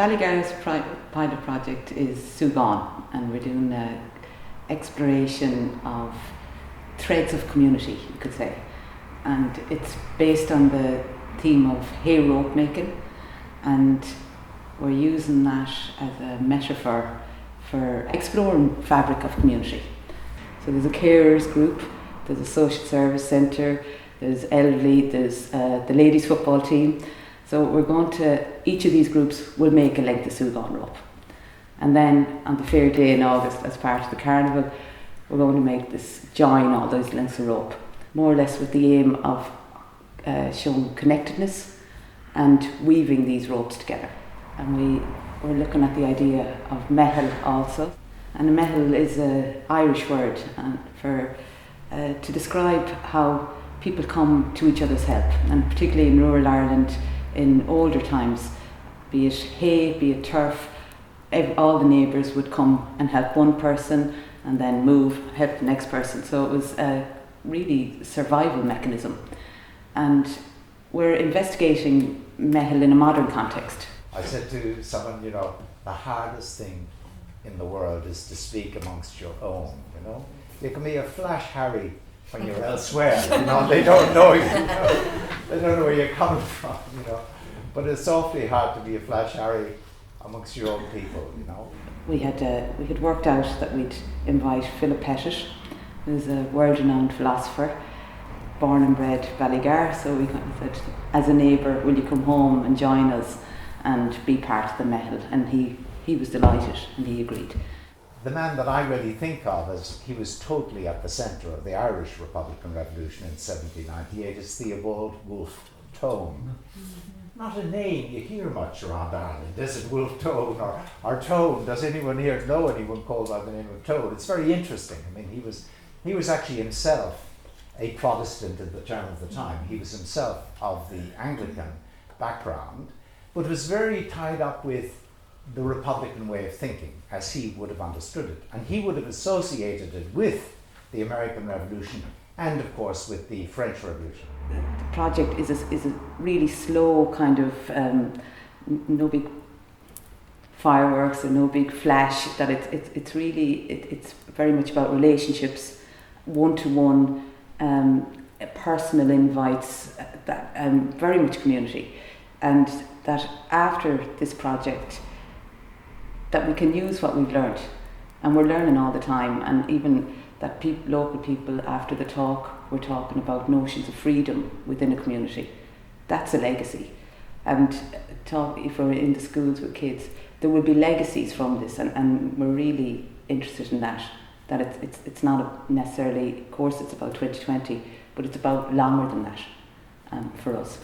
Ballygar's pilot project is Sugán, and we're doing an exploration of threads of community, you could say. And it's based on the theme of hay rope making, and we're using that as a metaphor for exploring fabric of community. So there's a carers group, there's a social service centre, there's elderly, there's the ladies football team. So we're going to, each of these groups will make a length of Sugán rope. And then on the fair day in August, as part of the carnival, we're going to make this, join all those lengths of rope, more or less with the aim of showing connectedness and weaving these ropes together. And we're looking at the idea of mehel also. And a mehel is an Irish word to describe how people come to each other's help, and particularly in rural Ireland in older times, be it hay, be it turf, all the neighbours would come and help one person and then help the next person. So it was a really survival mechanism. And we're investigating mehel in a modern context. I said to someone, the hardest thing in the world is to speak amongst your own, You can be a flash Harry when you're elsewhere, they don't know you, they don't know where you're coming from, But it's awfully hard to be a flash Harry amongst your own people, We had worked out that we'd invite Philip Pettit, who's a world-renowned philosopher, born and bred Ballygar, so we said, as a neighbour, will you come home and join us and be part of the mehel? And he was delighted and he agreed. The man that I really think of as he was totally at the centre of the Irish Republican Revolution in 1798 is Theobald Wolfe Tone. Not a name you hear much around Ireland, is it? Wolfe Tone or Tone? Does anyone here know anyone called by the name of Tone? It's very interesting. I mean, he was actually himself a Protestant at the turn of the time. He was himself of the Anglican background, but was very tied up with the Republican way of thinking, as he would have understood it. And he would have associated it with the American Revolution and, of course, with the French Revolution. The project is a really slow kind of, no big fireworks and no big flash, that it's very much about relationships, one-to-one, personal invites, very much community. And that after this project, that we can use what we've learned, and we're learning all the time, and even that local people after the talk were talking about notions of freedom within a community. That's a legacy. And if we're in the schools with kids, there will be legacies from this, and we're really interested in that it's not necessarily, of course it's about 2020, but it's about longer than that for us.